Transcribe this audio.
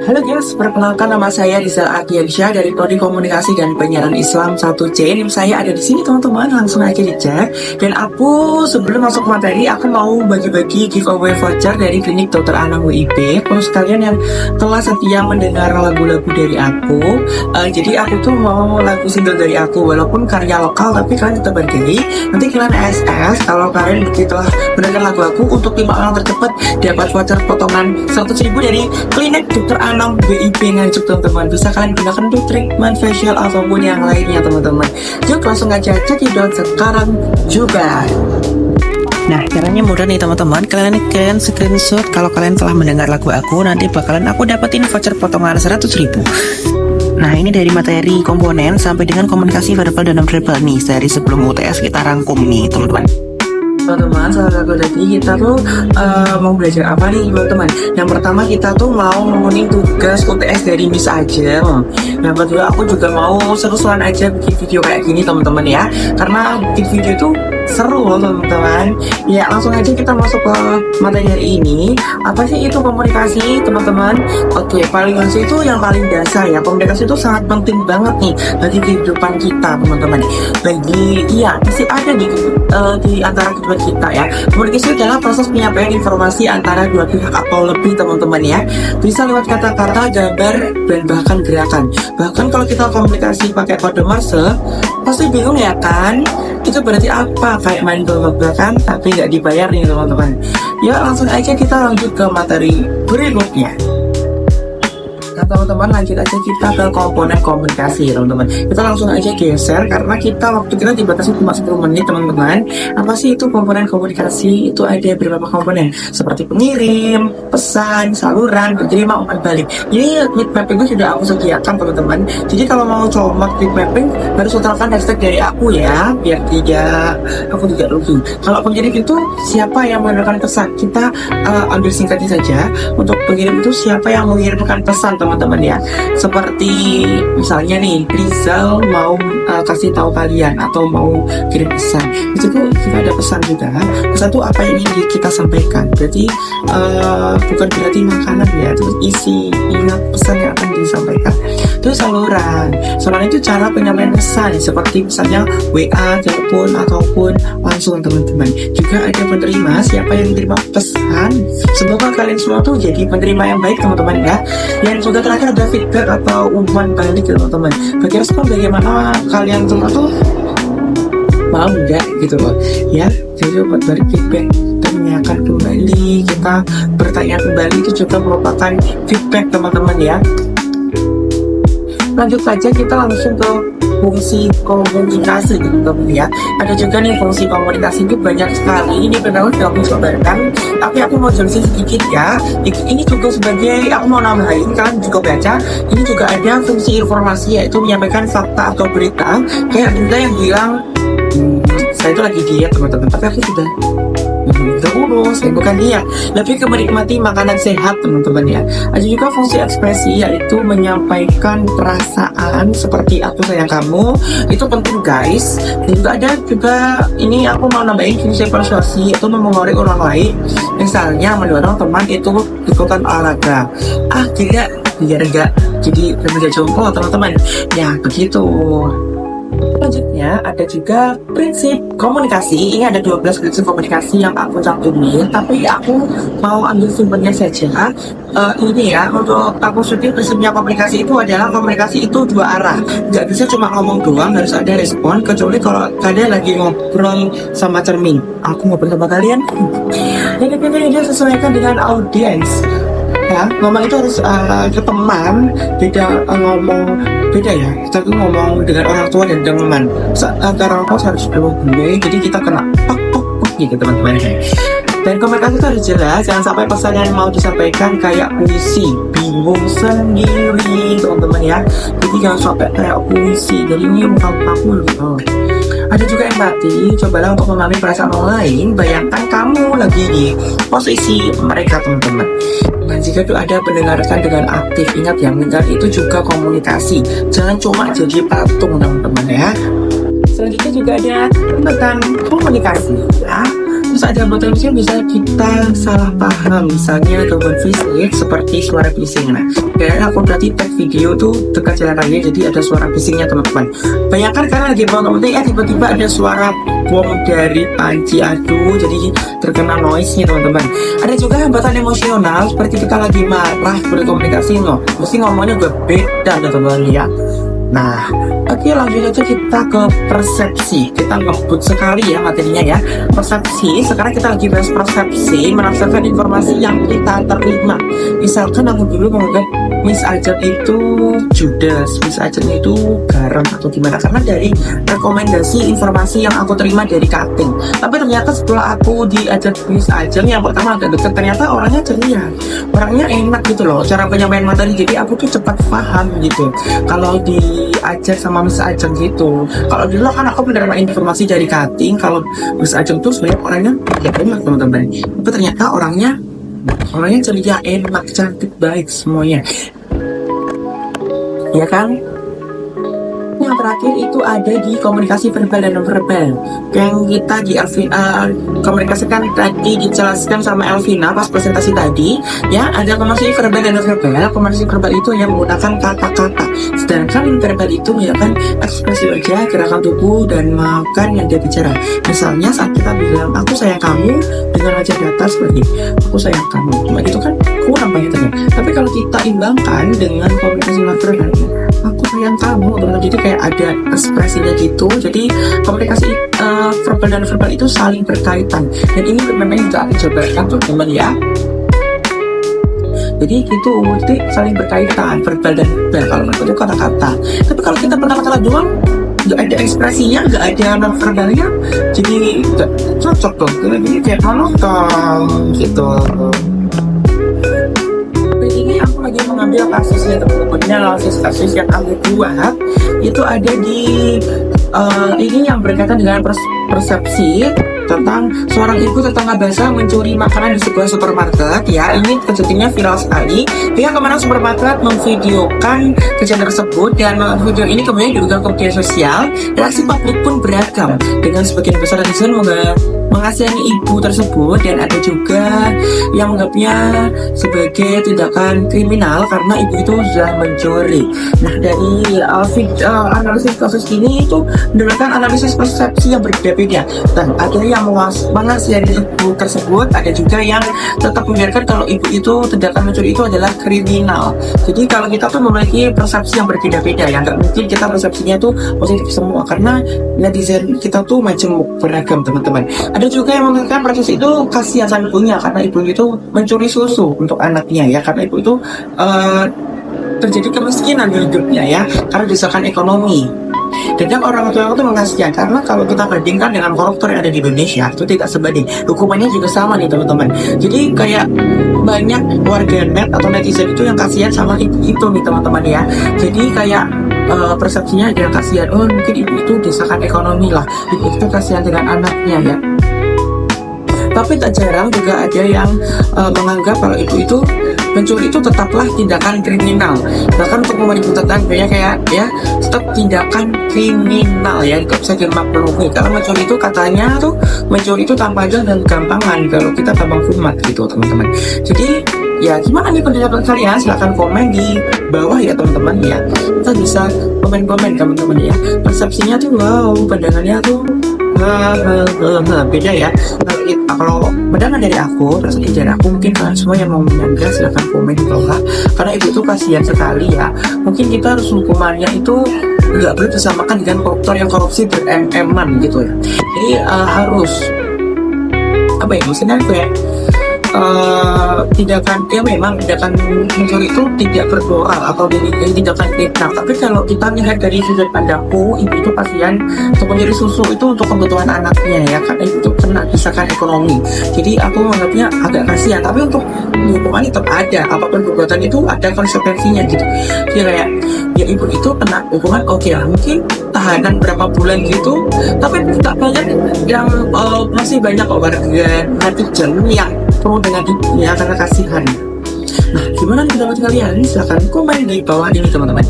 Halo guys, perkenalkan nama saya Rizal Ardiansyah dari Prodi Komunikasi dan Penyiaran Islam 1C. NIM saya ada di sini teman-teman, langsung aja dicek. Dan aku sebelum masuk materi, aku mau bagi-bagi giveaway voucher dari Klinik Dr. Anang WIB. Kalau sekalian yang telah setia mendengar lagu-lagu dari aku, jadi aku tuh mau lagu single dari aku, walaupun karya lokal, tapi kalian tetap hargai. Nanti kalian SS kalau kalian telah mendengar lagu aku, untuk 5 orang tercepat dapat voucher potongan 100.000 dari Klinik Dr. Anang WIB Nganjuk teman-teman. Bisa kalian gunakan untuk treatment facial ataupun yang lainnya teman-teman. Yuk langsung aja cekidot sekarang juga. Nah, caranya mudah nih teman-teman. Kalian screenshot kalau kalian telah mendengar lagu aku, nanti bakalan aku dapetin voucher potongan 100.000. Nah, ini dari materi komponen sampai dengan komunikasi verbal dan non-verbal nih. Dari sebelum UTS kita rangkum nih teman-teman. Teman-teman, salah satu tadi kita tuh mau belajar apa nih teman-teman? Yang pertama kita tuh mau memenuhi tugas UTS dari Miss Ajeng. Yang kedua aku juga mau seru-seruan aja bikin video kayak gini teman-teman ya. Karena bikin video itu seru loh teman-teman. Ya langsung aja kita masuk ke materi hari ini. Apa sih itu komunikasi teman-teman? Oke, paling langsung itu yang paling dasar ya. Komunikasi itu sangat penting banget nih bagi kehidupan kita teman-teman. Pasti ada di antara kedua kita ya. Komunikasi adalah proses penyampaian informasi antara dua pihak atau lebih teman-teman ya. Bisa lewat kata-kata, gambar, dan bahkan gerakan. Bahkan kalau kita komunikasi pakai kode Morse, pasti bingung ya kan? Itu berarti apa? Kayak main belak-belakan tapi nggak dibayar nih teman-teman. Ya langsung aja kita lanjut ke materi berikutnya. Nah teman-teman, lanjut aja kita ke komponen komunikasi teman-teman. Kita langsung aja geser karena waktu kita dibatasi cuma 10 menit teman-teman. Apa sih itu komponen komunikasi? Itu ada beberapa komponen seperti pengirim, pesan, saluran, penerima, umpan balik. Jadi tweet mapping itu sudah aku sediakan teman-teman. Jadi kalau mau coba tweet mapping harus utarakan hashtag dari aku ya, biar aku tidak rugi. Kalau pengirim itu siapa yang mengirimkan pesan? Kita ambil singkatnya saja. Untuk pengirim itu siapa yang mengirimkan pesan teman-teman ya. Seperti misalnya nih Rizal mau kasih tahu kalian atau mau kirim pesan. Itu tuh kita ada pesan juga. Pesan itu apa yang ingin kita sampaikan. Berarti bukan berarti makanan ya. Terus ingat pesan yang akan disampaikan. Terus saluran itu cara penyampaian pesan seperti misalnya WA, telepon ataupun langsung teman-teman. Juga ada penerima, siapa yang menerima pesan. Semoga kalian semua tuh jadi penerima yang baik teman-teman ya. Yang juga terakhir ada feedback atau umpan balik teman-teman. Bagi respon bagaimana kalian semua tuh mau enggak gitu loh ya. Jadi buat dari feedback, tanyakan kembali, kita bertanya kembali, itu juga merupakan feedback teman-teman ya. Lanjut saja kita langsung ke fungsi komunikasi teman-teman ya. Ada juga nih fungsi komunikasi itu banyak sekali. Ini benar sudah aku sebarkan, tapi aku mau jelasin sedikit ya. Ini juga sebagai aku mau nambahin, kalian juga baca. Ini juga ada fungsi informasi, yaitu menyampaikan fakta atau berita. Kayak ada yang bilang saya itu lagi diet teman-teman, tapi aku sudah saya bukan dia, lebih ke menikmati makanan sehat teman-teman ya. Ada juga fungsi ekspresi, yaitu menyampaikan perasaan seperti aku sayang kamu. Itu penting guys. Dan juga ada juga ini aku mau nambahin fungsi persuasi, itu mempengaruhi orang lain. Misalnya mendorong teman itu lakukan olahraga. Tidak biar enggak jadi remaja jompo teman-teman ya, begitu. Selanjutnya ada juga prinsip komunikasi. Ini ada 12 prinsip komunikasi yang aku cantumin, tapi aku mau ambil sumbernya saja. Ini ya, untuk aku sendiri prinsipnya komunikasi itu adalah komunikasi itu dua arah. Nggak bisa cuma ngomong doang, harus ada respon. Kecuali kalau kalian lagi ngobrol sama cermin. Aku ngobrol sama kalian. Jadi dia sesuaikan dengan audiens. Ya, ngomong itu harus ke teman, beda ya. Kita tuh ngomong dengan orang tua dan teman. Antara orang tua harus gue, jadi kita kena pok gitu teman-teman. Dan komunikasi itu harus jelas, jangan sampai pesan yang mau disampaikan kayak puisi, bingung sendiri teman-teman ya. Jadi jangan sampai kayak puisi, jadi ini muka-mukaku gitu. Ada juga empati, cobalah untuk memahami perasaan orang lain. Bayangkan kamu lagi di posisi mereka teman-teman. Dan jika itu ada pendengarkan dengan aktif, ingat ya, mendengar itu juga komunikasi. Jangan cuma jadi patung teman-teman ya. Selanjutnya juga ada tentang komunikasi ya. Terus ada potensi bisa kita salah paham, misalnya gangguan fisik seperti suara bising. Nah, kayak aku berarti tag video tuh dekat jalan raya, jadi ada suara bisingnya teman-teman. Bayangkan karena lagi nonton tiba-tiba ada suara bom dari panci, aduh, jadi terkena noise nya teman-teman. Ada juga hambatan emosional seperti kita lagi marah berkomunikasi mesti ngomongnya juga beda teman-teman ya. Nah, oke, lanjut aja kita ke persepsi. Kita ngebut sekali ya materinya ya. Persepsi, sekarang kita lagi bahas persepsi, menafsirkan informasi yang kita terima. Misalkan aku dulu menganggap Miss Ajeng itu judes, Miss Ajeng itu garam atau gimana, karena dari rekomendasi informasi yang aku terima dari cutting. Tapi ternyata setelah aku diajar Miss Ajeng yang pertama agak deket, ternyata orangnya ceria, orangnya enak gitu loh cara penyampaian materi, jadi aku tuh cepat paham gitu kalau diajar sama Miss Ajeng gitu. Kalau dulu kan aku menerima informasi dari cutting kalau Miss Ajeng tuh sebenarnya orangnya ya enak teman-teman, tapi ternyata orangnya ceria, enak, cantik, baik semuanya, ya kan? Yang terakhir itu ada di komunikasi verbal dan non verbal yang kita di komunikasikan tadi, dijelaskan sama Elvina pas presentasi tadi ya. Ada komunikasi verbal dan non verbal. Komunikasi verbal itu yang menggunakan kata-kata, sedangkan non verbal itu menggunakan ekspresi wajah, gerakan tubuh, dan makan yang dia bicara. Misalnya saat kita bilang aku sayang kamu dengan wajah datar seperti aku sayang kamu, cuma itu kan kurang banyak ternyata. Tapi kalau kita imbangkan dengan komunikasi non verbal, aku sayang kamu, jadi kayak ada ekspresinya gitu. Jadi komunikasi verbal dan verbal itu saling berkaitan, dan ini memang juga aku jabarkan tuh teman ya. Jadi gitu, jadi saling berkaitan verbal dan verbal. Kalau verbal itu kata-kata, tapi kalau kita kata-kata doang nggak ada ekspresinya, nggak ada non verbalnya, jadi nggak cocok dong. Jadi kayak monotone gitu. Ini aku lagi mengambil kasusnya teman-teman. Kasus yang aku buat itu ada di ini yang berkaitan dengan persepsi tentang seorang ibu tetangga basah mencuri makanan di sebuah supermarket ya. Ini kejadiannya viral sekali. Pihak keamanan supermarket memvideokan kejadian tersebut, dan video ini kemudian diunggah ke media sosial. Reaksi publik pun beragam, dengan sebagian besar netizen mengasihani ibu tersebut, dan ada juga yang menganggapnya sebagai tindakan kriminal karena ibu itu sudah mencuri. Nah, dari analisis kasus ini itu mendapatkan analisis persepsi yang berbeda-beda, dan ada yang mengasihani ibu tersebut, ada juga yang tetap membiarkan kalau ibu itu tindakan mencuri itu adalah kriminal. Jadi kalau kita tuh memiliki persepsi yang berbeda-beda ya, nggak mungkin kita persepsinya tuh positif semua, karena netizen kita tuh macam beragam teman-teman. Ada juga yang mengatakan proses itu kasihan sama ibunya karena ibu itu mencuri susu untuk anaknya ya, karena ibu itu terjadi kemiskinan di hidupnya ya, karena disahkan ekonomi. Dan yang orang tua itu mengasihan, karena kalau kita bandingkan dengan koruptor yang ada di Indonesia itu tidak sebanding, hukumannya juga sama nih teman-teman. Jadi kayak banyak warganet atau netizen itu yang kasihan sama ibu itu nih teman-teman ya. Jadi kayak persepsinya ada yang kasihan, oh mungkin ibu itu disahkan ekonomi lah, ibu itu kasihan dengan anaknya ya. Tapi tak jarang juga ada yang menganggap kalau ibu itu mencuri itu tetaplah tindakan kriminal. Bahkan untuk pemerintah tetangganya kayak ya tetap tindakan kriminal ya, nggak bisa dimaklumi. Karena mencuri itu katanya tuh mencuri itu tanpa aja dan gampangan, kalau kita gampang kumat gitu teman-teman. Jadi ya gimana nih pendapat kalian? Silahkan komen di bawah ya teman-teman ya. Kita bisa komen-komen teman-teman ya. Persepsinya tuh wow, pandangannya tuh beda ya. Kalau pandangan dari aku, rasanya dari aku, mungkin kalian semua yang mau menyanggah silahkan komen di bawah, karena ibu itu kasihan sekali ya. Mungkin kita harus hukumannya itu nggak boleh disamakan dengan koruptor yang korupsi ber-MM-an gitu ya. Jadi harus apa ya, maksudnya kayak tindakan ya, memang tindakan mencuri itu tidak bermoral atau tindakan kriminal. Tapi kalau kita lihat dari sudut pandangku, ibu itu kasihan untuk mencuri susu itu untuk kebutuhan anaknya ya, karena ibu itu kena disahkan ekonomi. Jadi aku menganggapnya agak kasihan, tapi untuk hukuman tetap ada, apapun perbuatan itu ada konsekuensinya gitu. Jadi kayak ya ibu itu kena hukuman, oke lah, mungkin tahanan berapa bulan gitu, tapi tak banyak yang masih banyak kok warga netizen yang pro dengan ibunya karena kasihan. Nah, gimana pendapat kalian? Silahkan komen di bawah ini teman-teman.